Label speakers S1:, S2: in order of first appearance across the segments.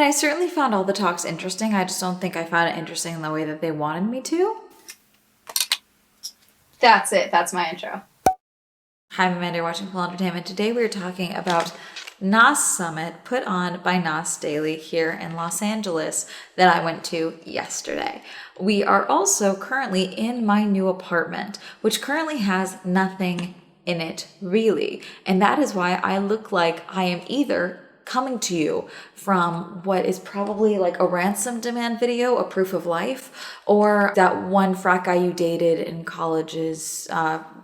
S1: I certainly found all the talks interesting. I just don't think I found it interesting in the way that they wanted me to.
S2: That's it. That's my intro.
S1: Hi, I'm Amanda, you're watching Swell Entertainment. Today we're talking about Nassummit put on by Nas Daily here in Los Angeles that I went to yesterday. We are also currently in my new apartment, which currently has nothing in it really. And that is why I look like I am either coming to you from what is probably like a ransom demand video, a proof of life, or that one frat guy you dated in college's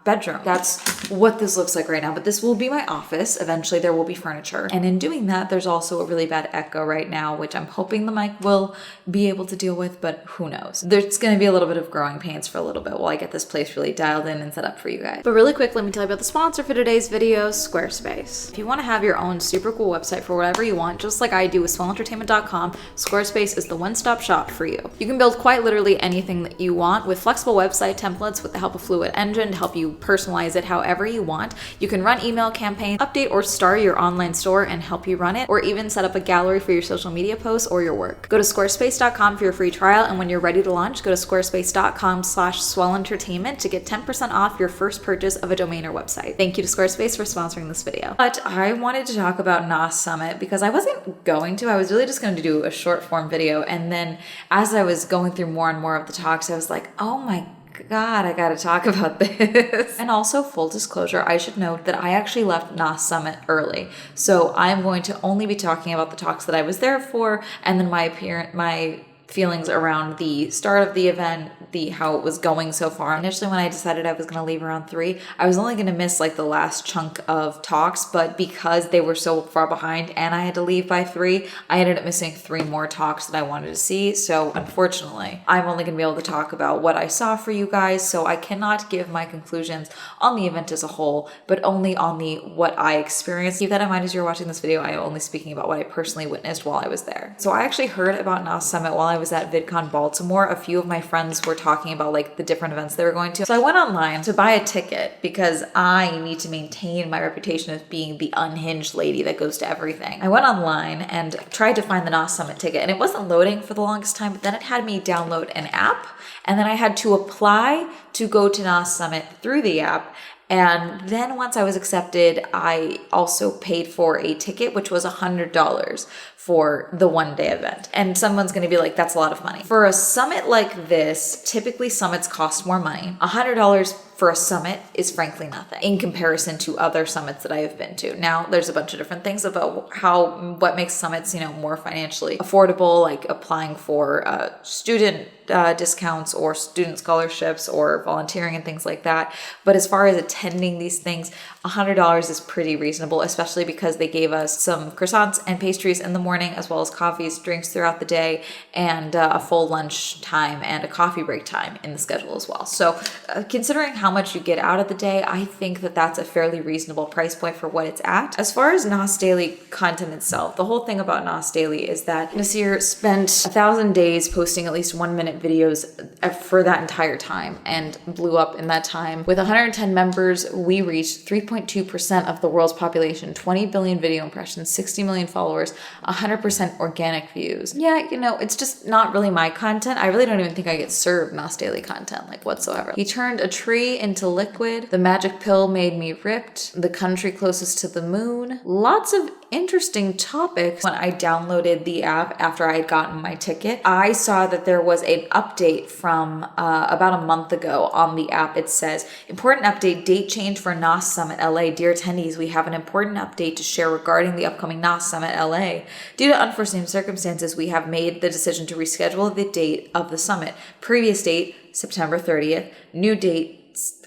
S1: bedroom. That's what this looks like right now, but this will be my office. Eventually there will be furniture. And in doing that, there's also a really bad echo right now, which I'm hoping the mic will be able to deal with, but who knows? There's gonna be a little bit of growing pains for a little bit while I get this place really dialed in and set up for you guys. But really quick, let me tell you about the sponsor for today's video, Squarespace. If you wanna have your own super cool website for whatever you want, just like I do with swellentertainment.com, Squarespace is the one-stop shop for you. You can build quite literally anything that you want with flexible website templates with the help of Fluid Engine to help you personalize it however you want. You can run email campaigns, update or start your online store and help you run it, or even set up a gallery for your social media posts or your work. Go to squarespace.com for your free trial, and when you're ready to launch, go to squarespace.com/swellentertainment to get 10% off your first purchase of a domain or website. Thank you to Squarespace for sponsoring this video. But I wanted to talk about Nassummit because I wasn't going to. I was really just going to do a short form video, and then as I was going through more and more of the talks, I was like, oh my God, I gotta talk about this. And also, full disclosure, I should note that I actually left Nassummit early. So I'm going to only be talking about the talks that I was there for, and then my feelings around the start of the event, how it was going so far. Initially, when I decided I was going to leave around 3, I was only going to miss like the last chunk of talks, but because they were so far behind and I had to leave by 3, I ended up missing 3 more talks that I wanted to see. So unfortunately, I'm only going to be able to talk about what I saw for you guys, so I cannot give my conclusions on the event as a whole, but only on what I experienced. Keep that in mind as you're watching this video. I am only speaking about what I personally witnessed while I was there. So I actually heard about Nassummit while I was at VidCon Baltimore. A few of my friends were talking about like the different events they were going to. So I went online to buy a ticket because I need to maintain my reputation as being the unhinged lady that goes to everything. I went online and tried to find the Nassummit ticket, and it wasn't loading for the longest time, but then it had me download an app, and then I had to apply to go to Nassummit through the app. And then once I was accepted, I also paid for a ticket, which was $100 for the one-day event. And someone's gonna be like, that's a lot of money. For a summit like this, typically summits cost more money. $100 for a summit is frankly nothing in comparison to other summits that I have been to. Now, there's a bunch of different things about what makes summits, more financially affordable, like applying for student discounts or student scholarships or volunteering and things like that. But as far as attending these things, $100 is pretty reasonable, especially because they gave us some croissants and pastries in the morning, as well as coffees, drinks throughout the day, and a full lunch time and a coffee break time in the schedule as well. So considering how much you get out of the day, I think that that's a fairly reasonable price point for what it's at. As far as Nas Daily content itself, the whole thing about Nas Daily is that Nasir spent 1,000 days posting at least 1-minute videos for that entire time and blew up in that time. With 110 members, we reached 3.2% of the world's population, 20 billion video impressions, 60 million followers, 100% organic views. Yeah, it's just not really my content. I really don't even think I get served Nas Daily content like whatsoever. He turned a tree into liquid. The magic pill made me ripped. The country closest to the moon. Lots of interesting topics. When I downloaded the app after I had gotten my ticket, I saw that there was an update from about a month ago on the app. It says, important update, date change for Nas Summit LA. Dear attendees, we have an important update to share regarding the upcoming Nas Summit LA. Due to unforeseen circumstances, we have made the decision to reschedule the date of the summit. Previous date, September 30th. New date,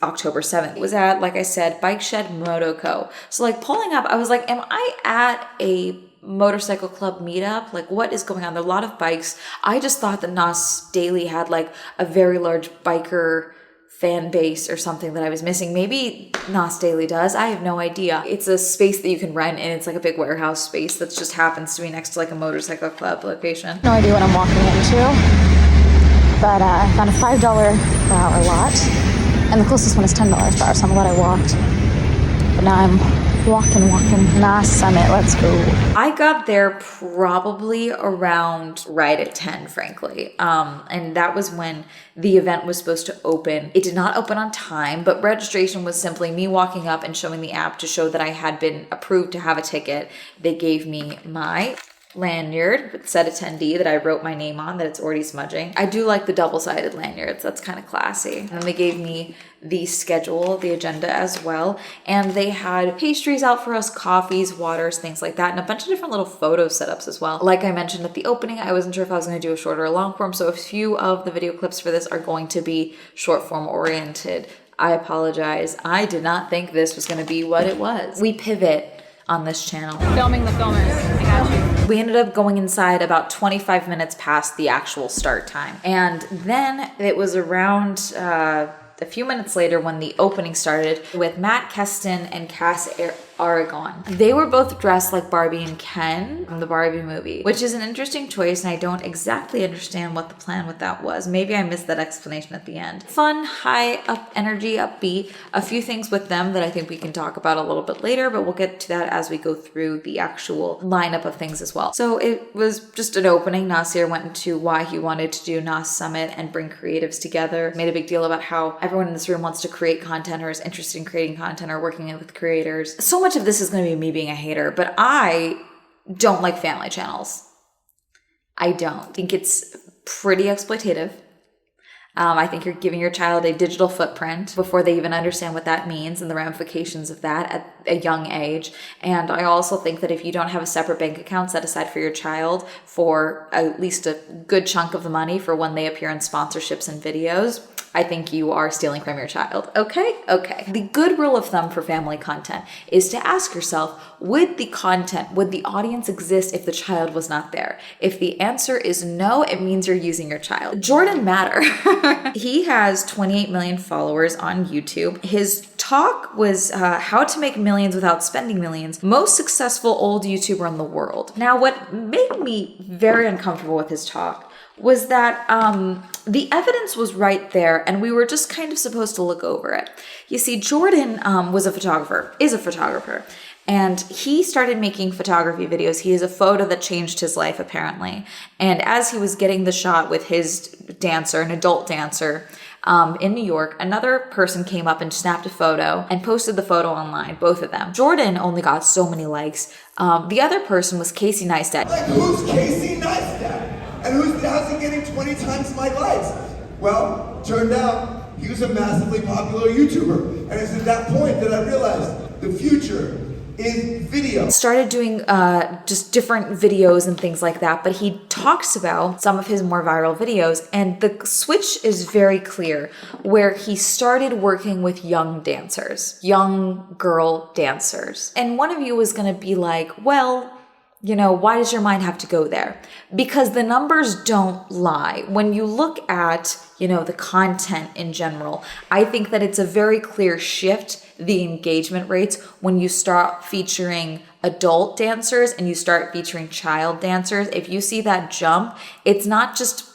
S1: October 7th. It was at, like I said, Bike Shed Motoco. So like pulling up, I was like, am I at a motorcycle club meetup? Like what is going on? There are a lot of bikes. I just thought that Nas Daily had like a very large biker fan base or something that I was missing. Maybe Nas Daily does. I have no idea. It's a space that you can rent, and it's like a big warehouse space that just happens to be next to like a motorcycle club location.
S2: No idea what I'm walking into, but I found a $5 per hour lot. And the closest one is $10 per hour, so I'm glad I walked. But now I'm Walking. Nassummit, let's go.
S1: I got there probably around right at 10, frankly. And that was when the event was supposed to open. It did not open on time, but registration was simply me walking up and showing the app to show that I had been approved to have a ticket. They gave me my lanyard with said attendee that I wrote my name on, that it's already smudging. I do like the double-sided lanyards. That's kind of classy. And then they gave me the schedule, the agenda as well. And they had pastries out for us, coffees, waters, things like that, and a bunch of different little photo setups as well. Like I mentioned at the opening, I wasn't sure if I was going to do a short or a long form, so a few of the video clips for this are going to be short form oriented. I apologize. I did not think this was going to be what it was. We pivot on this channel.
S2: Filming the filmers. I got you.
S1: We ended up going inside about 25 minutes past the actual start time. And then it was around a few minutes later when the opening started with Matt Keston and Cass Aragon. They were both dressed like Barbie and Ken from the Barbie movie, which is an interesting choice, and I don't exactly understand what the plan with that was. Maybe I missed that explanation at the end. Fun, high up energy, upbeat. A few things with them that I think we can talk about a little bit later, but we'll get to that as we go through the actual lineup of things as well. So it was just an opening. Nasir went into why he wanted to do Nassummit and bring creatives together. Made a big deal about how everyone in this room wants to create content or is interested in creating content or working with creators. So much of this is going to be me being a hater, but I don't like family channels. I don't. I think it's pretty exploitative. I think you're giving your child a digital footprint before they even understand what that means and the ramifications of that at a young age. And I also think that if you don't have a separate bank account set aside for your child for at least a good chunk of the money for when they appear in sponsorships and videos, I think you are stealing from your child. Okay? The good rule of thumb for family content is to ask yourself, would the audience exist if the child was not there? If the answer is no, it means you're using your child. Jordan Matter. He has 28 million followers on YouTube. His talk was how to make millions without spending millions. Most successful old YouTuber in the world. Now, what made me very uncomfortable with his talk was that the evidence was right there and we were just kind of supposed to look over it. You see, Jordan is a photographer, and he started making photography videos. He has a photo that changed his life, apparently. And as he was getting the shot with his dancer, an adult dancer, in New York, another person came up and snapped a photo and posted the photo online, both of them. Jordan only got so many likes. The other person was Casey Neistat.
S3: Like, who's Casey Neistat? And how's he getting 20 times my likes? Well, turned out he was a massively popular YouTuber. And it's at that point that I realized the future is video.
S1: Started doing just different videos and things like that, but he talks about some of his more viral videos, and the switch is very clear, where he started working with young dancers, young girl dancers. And one of you is going to be like, well, you know, why does your mind have to go there? Because the numbers don't lie. When you look at, you know, the content in general, I think that it's a very clear shift, the engagement rates, when you start featuring adult dancers and you start featuring child dancers. If you see that jump, it's not just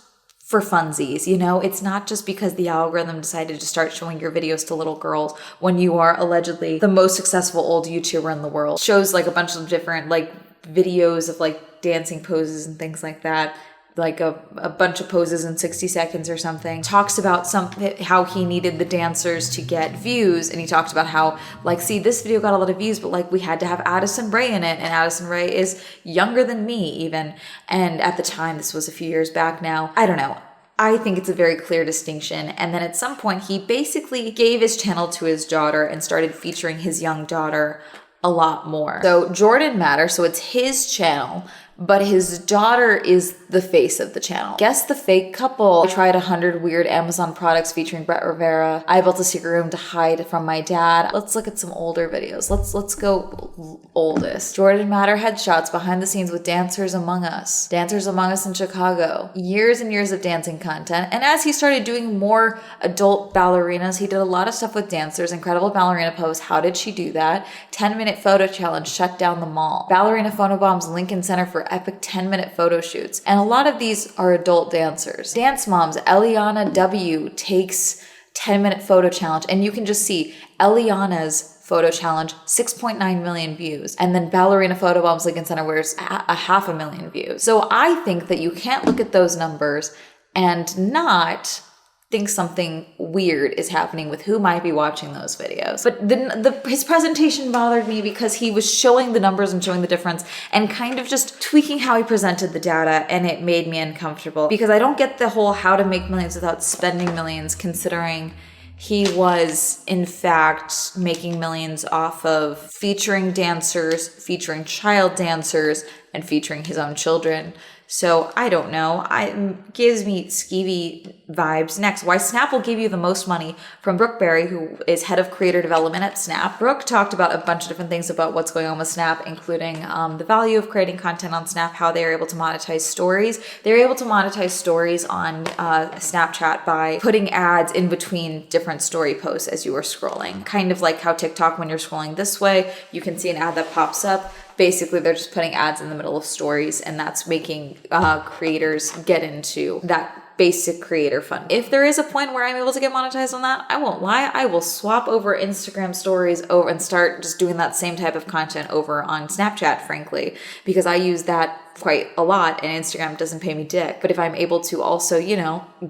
S1: for funsies, you know, it's not just because the algorithm decided to start showing your videos to little girls when you are allegedly the most successful old YouTuber in the world. Shows like a bunch of different like videos of like dancing poses and things like that, like a bunch of poses in 60 seconds or something. Talks about how he needed the dancers to get views, and he talked about how, like, see, this video got a lot of views, but like we had to have Addison Rae in it, and Addison Rae is younger than me even, and at the time, this was a few years back now. I don't know. I think it's a very clear distinction. And then at some point, he basically gave his channel to his daughter and started featuring his young daughter a lot more. So Jordan Matter, so it's his channel, but his daughter is the face of the channel. Guess the fake couple. I tried 100 weird Amazon products featuring Brett Rivera. I built a secret room to hide from my dad. Let's look at some older videos. Let's go oldest. Jordan Matter headshots behind the scenes with Dancers Among Us. Dancers Among Us in Chicago. Years and years of dancing content. And as he started doing more adult ballerinas, he did a lot of stuff with dancers. Incredible ballerina pose. How did she do that? 10-minute photo challenge shut down the mall. Ballerina phonobombs Lincoln Center for epic 10-minute photo shoots. And a lot of these are adult dancers. Dance Moms, Eliana W takes 10-minute photo challenge, and you can just see Eliana's photo challenge, 6.9 million views. And then ballerina photo bombs Lincoln Center wears a 500,000 views. So I think that you can't look at those numbers and not think something weird is happening with who might be watching those videos. But his presentation bothered me because he was showing the numbers and showing the difference and kind of just tweaking how he presented the data, and it made me uncomfortable because I don't get the whole how to make millions without spending millions, considering he was, in fact, making millions off of featuring dancers, featuring child dancers, and featuring his own children. So I don't know. It gives me skeevy vibes. Next, why Snap will give you the most money, from Brooke Berry, who is head of creator development at Snap. Brooke talked about a bunch of different things about what's going on with Snap, including the value of creating content on Snap, how they are able to monetize stories. They're able to monetize stories on Snapchat by putting ads in between different story posts as you are scrolling. Kind of like how TikTok, when you're scrolling this way, you can see an ad that pops up. Basically, they're just putting ads in the middle of stories, and that's making creators get into that basic creator fund. If there is a point where I'm able to get monetized on that, I won't lie, I will swap over Instagram stories over and start just doing that same type of content over on Snapchat, frankly, because I use that quite a lot and Instagram doesn't pay me dick. But if I'm able to also,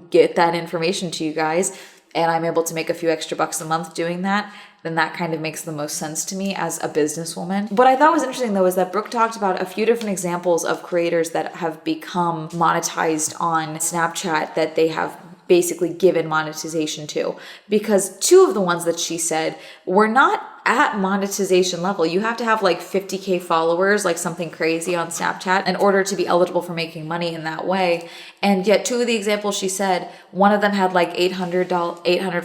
S1: get that information to you guys, and I'm able to make a few extra bucks a month doing that, then that kind of makes the most sense to me as a businesswoman. What I thought was interesting though is that Brooke talked about a few different examples of creators that have become monetized on Snapchat that they have basically given monetization to, because two of the ones that she said were not at monetization level. You have to have like 50K followers, like something crazy on Snapchat, in order to be eligible for making money in that way. And yet two of the examples she said, one of them had like 800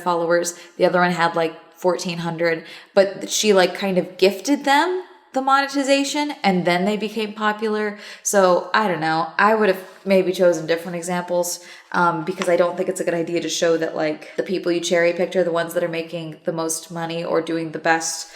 S1: followers, the other one had like 1,400, but she like kind of gifted them the monetization and then they became popular. So I don't know. I would have maybe chosen different examples because I don't think it's a good idea to show that like the people you cherry picked are the ones that are making the most money or doing the best,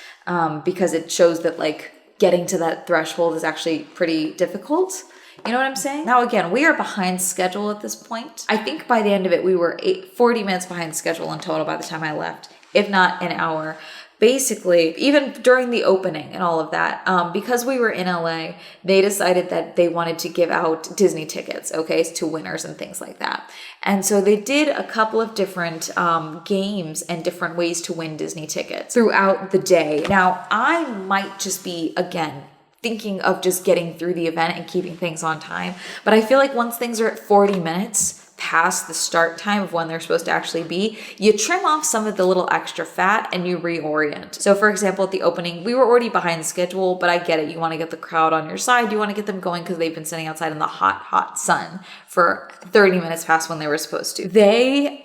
S1: because it shows that like getting to that threshold is actually pretty difficult. You know what I'm saying? Now, again, we are behind schedule at this point. I think by the end of it, we were 40 minutes behind schedule in total by the time I left, if not an hour. Basically, even during the opening and all of that, because we were in LA, they decided that they wanted to give out Disney tickets, okay, to winners and things like that. And so they did a couple of different games and different ways to win Disney tickets throughout the day. Now, I might just be, again, thinking of just getting through the event and keeping things on time. But I feel like once things are at 40 minutes past the start time of when they're supposed to actually be, you trim off some of the little extra fat and you reorient. So for example, at the opening, we were already behind schedule, but I get it. You want to get the crowd on your side. You want to get them going because they've been sitting outside in the hot, hot sun for 30 minutes past when they were supposed to. They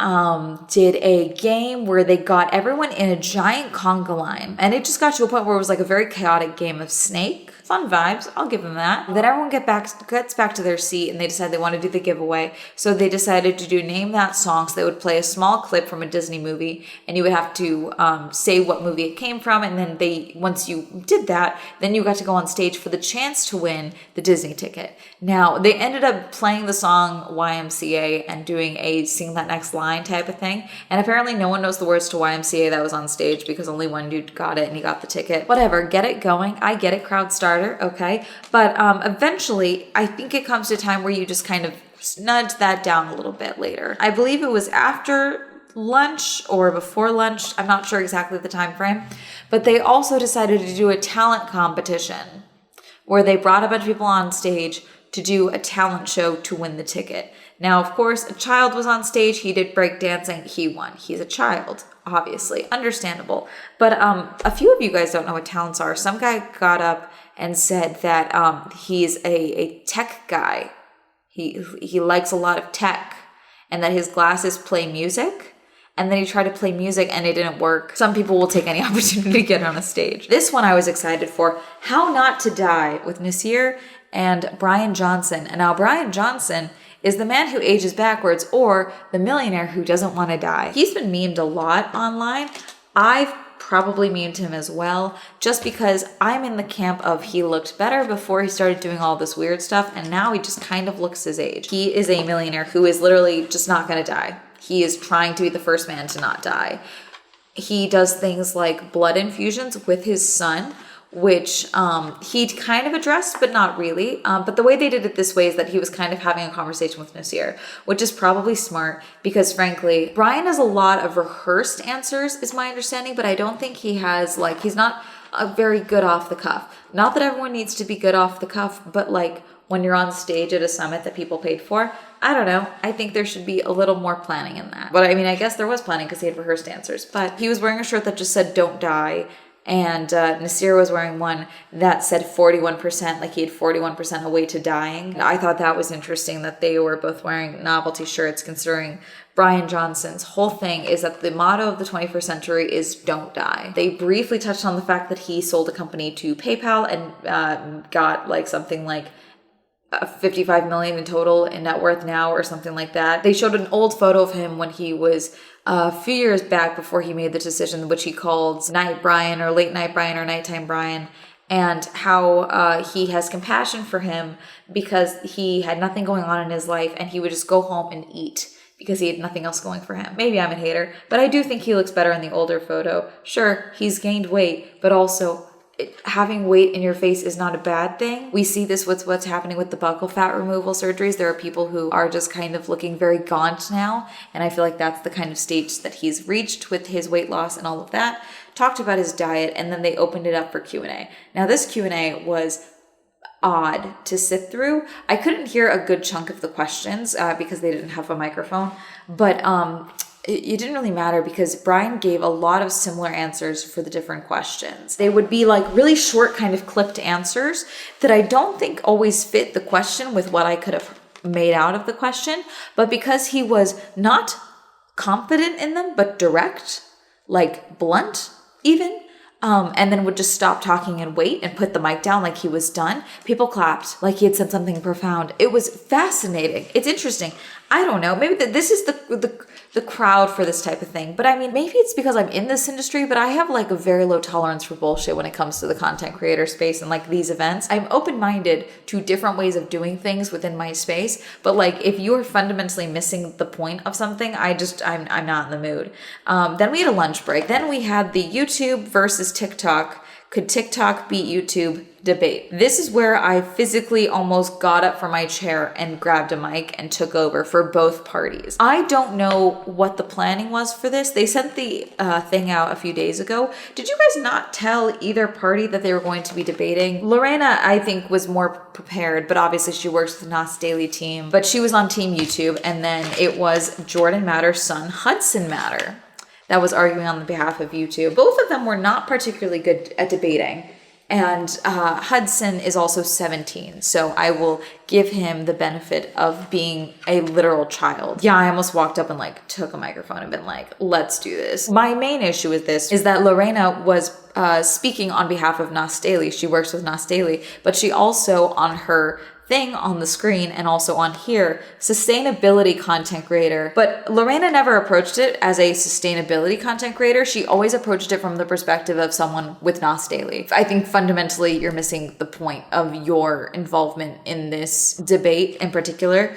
S1: did a game where they got everyone in a giant conga line, and it just got to a point where it was like a very chaotic game of Snake. Fun vibes, I'll give them that. Then everyone gets back to their seat and they decide they want to do the giveaway. So they decided to do Name That Song. So they would play a small clip from a Disney movie and you would have to say what movie it came from. And then once you did that, then you got to go on stage for the chance to win the Disney ticket. Now, they ended up playing the song YMCA and doing a Sing That Next Line type of thing. And apparently no one knows the words to YMCA that was on stage because only one dude got it and he got the ticket. Whatever, get it going. I get it, crowd starter. Okay, but eventually I think it comes to a time where you just kind of nudge that down a little bit later. I believe it was after lunch or before lunch, I'm not sure exactly the time frame, but they also decided to do a talent competition where they brought a bunch of people on stage to do a talent show to win the ticket. Now, of course, a child was on stage. He did breakdancing. He won. He's a child, obviously. Understandable. But a few of you guys don't know what talents are. Some guy got up and said that he's a tech guy. He likes a lot of tech and that his glasses play music. And then he tried to play music and it didn't work. Some people will take any opportunity to get on a stage. This one I was excited for. How Not to Die with Nasir and Brian Johnson. And now Brian Johnson is the man who ages backwards, or the millionaire who doesn't want to die. He's been memed a lot online. I've probably memed him as well, just because I'm in the camp of he looked better before he started doing all this weird stuff, and now he just kind of looks his age. He is a millionaire who is literally just not going to die. He is trying to be the first man to not die. He does things like blood infusions with his son, which he'd kind of addressed, but not really. But the way they did it this way is that he was kind of having a conversation with Nasir, which is probably smart because frankly, Brian has a lot of rehearsed answers is my understanding, but I don't think he has like, he's not a very good off the cuff. Not that everyone needs to be good off the cuff, but like when you're on stage at a summit that people paid for, I don't know. I think there should be a little more planning in that. But I mean, I guess there was planning because he had rehearsed answers, but he was wearing a shirt that just said, "Don't die." And Nasir was wearing one that said 41%, like he had 41% away to dying. I thought that was interesting that they were both wearing novelty shirts, considering Brian Johnson's whole thing is that the motto of the 21st century is don't die. They briefly touched on the fact that he sold a company to PayPal and got like something like 55 million in total in net worth now or something like that. They showed an old photo of him when he was a few years back before he made the decision, which he called Night Brian or Late Night Brian or Nighttime Brian, and how he has compassion for him because he had nothing going on in his life and he would just go home and eat because he had nothing else going for him. Maybe I'm a hater, but I do think he looks better in the older photo. Sure, he's gained weight, but also having weight in your face is not a bad thing. We see this with what's happening with the buccal fat removal surgeries. There are people who are just kind of looking very gaunt now, and I feel like that's the kind of stage that he's reached with his weight loss and all of that. Talked about his diet, and then they opened it up for Q&A. Now this Q&A was odd to sit through. I couldn't hear a good chunk of the questions because they didn't have a microphone, but it didn't really matter because Brian gave a lot of similar answers for the different questions. They would be like really short kind of clipped answers that I don't think always fit the question with what I could have made out of the question. But because he was not confident in them, but direct, like blunt even, and then would just stop talking and wait and put the mic down like he was done, people clapped like he had said something profound. It was fascinating. It's interesting. I don't know. Maybe this is the crowd for this type of thing. But I mean, maybe it's because I'm in this industry, but I have like a very low tolerance for bullshit when it comes to the content creator space and like these events. I'm open-minded to different ways of doing things within my space. But like, if you're fundamentally missing the point of something, I'm not in the mood. Then we had a lunch break. Then we had the YouTube versus TikTok. Could TikTok beat YouTube debate? This is where I physically almost got up from my chair and grabbed a mic and took over for both parties. I don't know what the planning was for this. They sent the thing out a few days ago. Did you guys not tell either party that they were going to be debating? Lorena, I think, was more prepared, but obviously she works with the Nas Daily team. But she was on Team YouTube, and then it was Jordan Matter's son, Hudson Matter, that was arguing on behalf of YouTube. Both of them were not particularly good at debating. And Hudson is also 17, so I will give him the benefit of being a literal child. Yeah, I almost walked up and like took a microphone and been like, let's do this. My main issue with this is that Lorena was speaking on behalf of Nas Daily. She works with Nas Daily, but she also on her thing on the screen and also on here, sustainability content creator. But Lorena never approached it as a sustainability content creator. She always approached it from the perspective of someone with Nas Daily. I think fundamentally you're missing the point of your involvement in this debate in particular,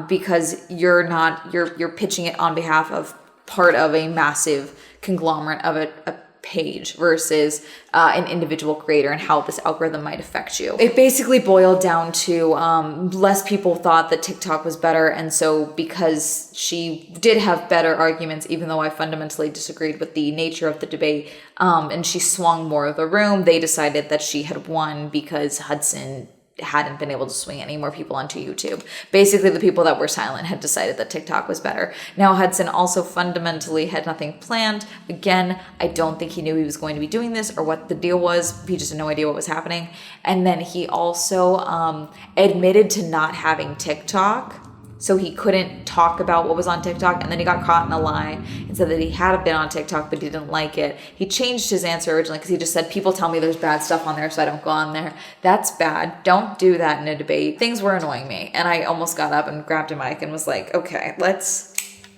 S1: because you're pitching it on behalf of part of a massive conglomerate of a page versus an individual creator and how this algorithm might affect you. It basically boiled down to less people thought that TikTok was better, and so because she did have better arguments, even though I fundamentally disagreed with the nature of the debate, and she swung more of the room, they decided that she had won because Hudson hadn't been able to swing any more people onto YouTube. Basically, the people that were silent had decided that TikTok was better. Now, Hudson also fundamentally had nothing planned. Again, I don't think he knew he was going to be doing this or what the deal was. He just had no idea what was happening. And then he also admitted to not having TikTok, so he couldn't talk about what was on TikTok, and then he got caught in a lie and said that he had been on TikTok, but he didn't like it. He changed his answer originally because he just said, people tell me there's bad stuff on there, so I don't go on there. That's bad. Don't do that in a debate. Things were annoying me, and I almost got up and grabbed a mic and was like, okay, let's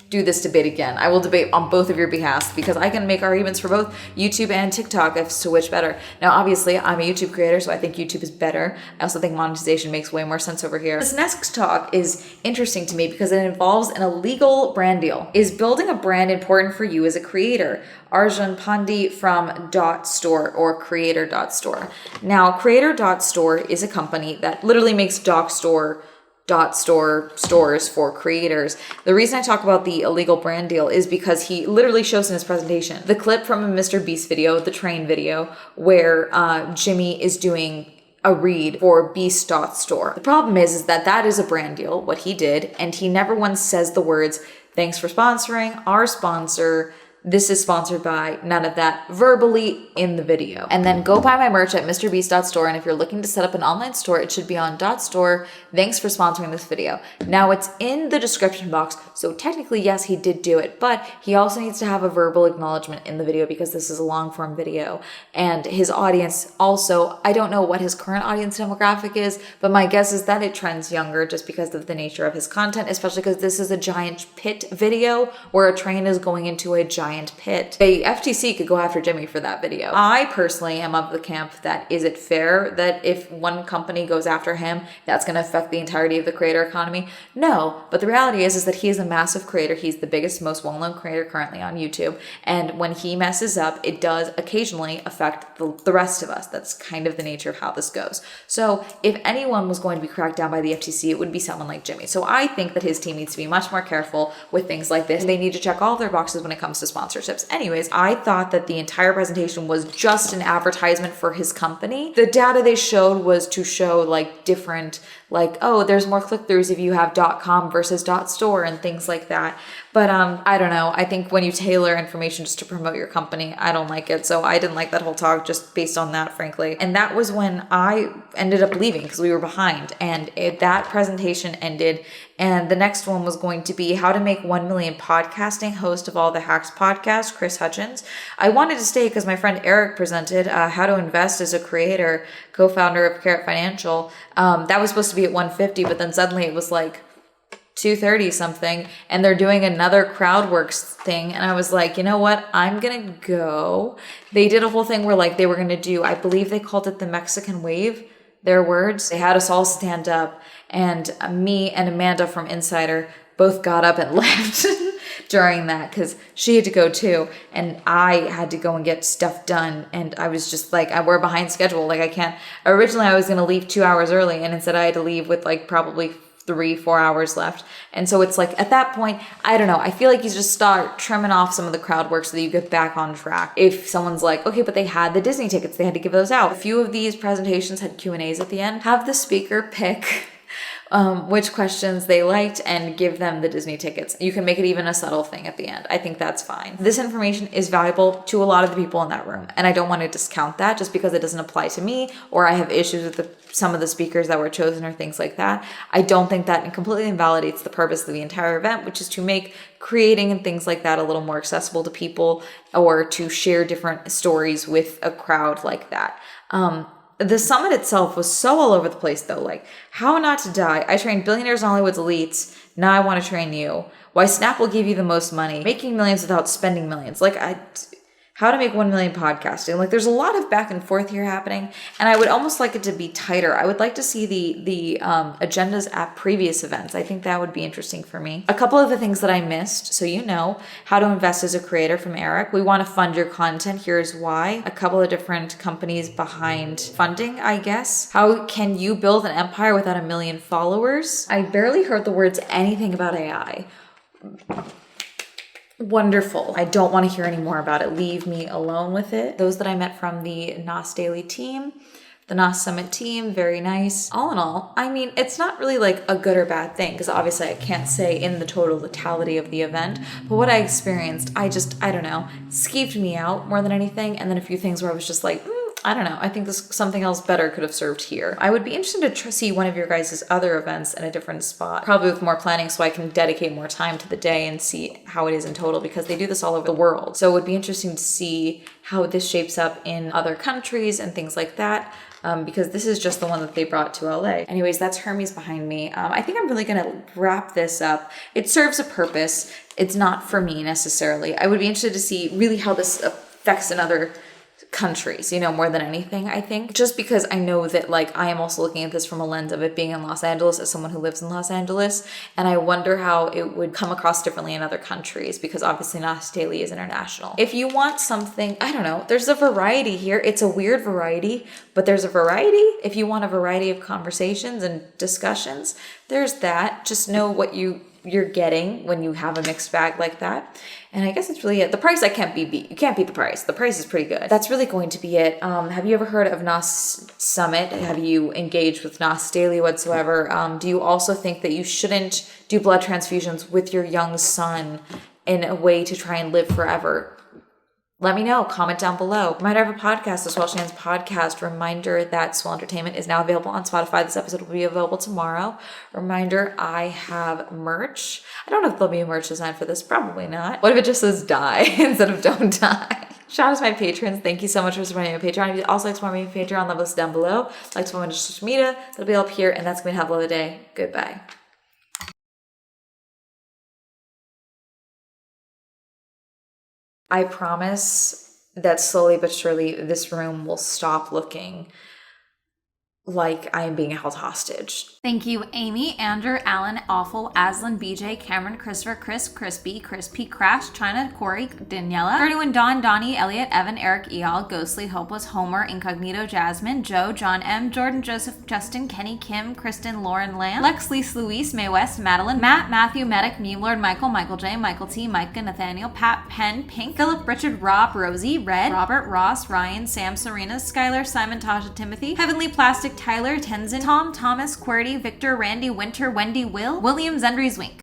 S1: do this debate again. I will debate on both of your behalves because I can make arguments for both YouTube and TikTok as to which better. Now, obviously, I'm a YouTube creator, so I think YouTube is better. I also think monetization makes way more sense over here. This next talk is interesting to me because it involves an illegal brand deal. Is building a brand important for you as a creator? Arjun Pandey from .store or creator.store. Now, creator.store is a company that literally makes .store stores for creators. The reason I talk about the illegal brand deal is because he literally shows in his presentation the clip from a Mr. Beast video, the train video, where Jimmy is doing a read for Beast.store. The problem is that that is a brand deal, what he did, and he never once says the words, "Thanks for sponsoring, our sponsor, this is sponsored by," none of that verbally in the video. And then go buy my merch at MrBeast.store. And if you're looking to set up an online store, it should be on .store. Thanks for sponsoring this video. Now it's in the description box. So technically, yes, he did do it, but he also needs to have a verbal acknowledgement in the video because this is a long form video. And his audience also, I don't know what his current audience demographic is, but my guess is that it trends younger just because of the nature of his content, especially because this is a giant pit video where a train is going into a giant pit. The FTC could go after Jimmy for that video. I personally am of the camp that is it fair that if one company goes after him, that's going to affect the entirety of the creator economy? No, but the reality is that he is a massive creator. He's the biggest, most well-known creator currently on YouTube. And when he messes up, it does occasionally affect the rest of us. That's kind of the nature of how this goes. So if anyone was going to be cracked down by the FTC, it would be someone like Jimmy. So I think that his team needs to be much more careful with things like this. They need to check all their boxes when it comes to sponsorships. Anyways, I thought that the entire presentation was just an advertisement for his company. The data they showed was to show like different, like, oh, there's more click-throughs if you have .com versus .store and things like that. But I don't know. I think when you tailor information just to promote your company, I don't like it. So I didn't like that whole talk just based on that, frankly. And that was when I ended up leaving because we were behind. And that presentation ended. And the next one was going to be how to make 1 million podcasting, host of All the Hacks podcast, Chris Hutchins. I wanted to stay because my friend Eric presented how to invest as a creator, co-founder of Carrot Financial. That was supposed to be at 150, but then suddenly it was like 2:30 something, and they're doing another CrowdWorks thing. And I was like, you know what? I'm going to go. They did a whole thing where like they were going to do, I believe they called it the Mexican wave, their words. They had us all stand up, and me and Amanda from Insider both got up and left during that because she had to go too. And I had to go and get stuff done. And I was just like, we're behind schedule. Like I can't, originally I was going to leave 2 hours early, and instead I had to leave with like probably 3-4 hours left. And so it's like, at that point, I don't know. I feel like you just start trimming off some of the crowd work so that you get back on track. If someone's like, okay, but they had the Disney tickets, they had to give those out. A few of these presentations had Q&As at the end. Have the speaker pick which questions they liked and give them the Disney tickets. You can make it even a subtle thing at the end. I think that's fine. This information is valuable to a lot of the people in that room, and I don't want to discount that just because it doesn't apply to me or I have issues with some of the speakers that were chosen or things like that. I don't think that completely invalidates the purpose of the entire event, which is to make creating and things like that a little more accessible to people or to share different stories with a crowd like that. The summit itself was so all over the place though, like how not to die. I trained billionaires and Hollywood's elites. Now I want to train you. Why Snap will give you the most money. Making millions without spending millions. Like how to make 1 million podcasting. Like there's a lot of back and forth here happening, and I would almost like it to be tighter. I would like to see the agendas at previous events. I think that would be interesting for me. A couple of the things that I missed. So you know, how to invest as a creator from Eric. We want to fund your content. Here's why. A couple of different companies behind funding, I guess. How can you build an empire without 1 million followers? I barely heard the words anything about AI. Wonderful. I don't want to hear any more about it. Leave me alone with it. Those that I met from the NAS Daily team, the Nassummit team, very nice. All in all, I mean, it's not really like a good or bad thing because obviously I can't say in the totality of the event, but what I experienced, I don't know, skeeved me out more than anything. And then a few things where I was just like, I don't know. I think something else better could have served here. I would be interested to see one of your guys' other events in a different spot, probably with more planning so I can dedicate more time to the day and see how it is in total because they do this all over the world. So it would be interesting to see how this shapes up in other countries and things like that. because this is just the one that they brought to LA. Anyways, that's Hermes behind me. I think I'm really gonna wrap this up. It serves a purpose. It's not for me necessarily. I would be interested to see really how this affects in other countries, you know, more than anything, I think. Just because I know that, like, I am also looking at this from a lens of it being in Los Angeles as someone who lives in Los Angeles, and I wonder how it would come across differently in other countries, because obviously Nas Daily is international. If you want something, I don't know, there's a variety here. It's a weird variety, but there's a variety. If you want a variety of conversations and discussions, there's that. Just know what you're getting when you have a mixed bag like that. And I guess it's really it. The price I can't beat. You can't beat the price. The price is pretty good. That's really going to be it. Have you ever heard of Nassummit? Have you engaged with Nas Daily whatsoever? Do you also think that you shouldn't do blood transfusions with your young son in a way to try and live forever? Let me know. Comment down below. Reminder of a podcast, the Swell Shenanigans podcast. Reminder that Swell Entertainment is now available on Spotify. This episode will be available tomorrow. Reminder, I have merch. I don't know if there'll be a merch design for this. Probably not. What if it just says die instead of don't die? Shout out to my patrons. Thank you so much for supporting my Patreon. If you'd also like to support me on Patreon, level down below. Like to follow me on social media. That'll be up here. And that's going to have a lovely day. Goodbye. I promise that slowly but surely this room will stop looking like I am being held hostage.
S4: Thank you, Amy, Andrew, Alan, Awful, Aslan, BJ, Cameron, Christopher, Chris, Crispy, Crispy, Crash, China, Corey, Daniela, 31, Don, Donnie, Elliot, Evan, Eric, Eal, Ghostly, Hopeless, Homer, Incognito, Jasmine, Joe, John M, Jordan, Joseph, Justin, Kenny, Kim, Kristen, Lauren, Lamb, Lex, Lise, Luis, Mae West, Madeline, Matt, Matthew, Medic, Meme Lord, Michael, Michael J, Michael T, Micah, Nathaniel, Pat, Penn, Pink, Philip, Richard, Rob, Rosie, Red, Robert, Ross, Ryan, Sam, Serena, Skylar, Simon, Tasha, Timothy, Heavenly Plastic, Tyler, Tenzin, Tom, Thomas, QWERTY, Victor, Randy, Winter, Wendy, Will, William, Zendry's Wink.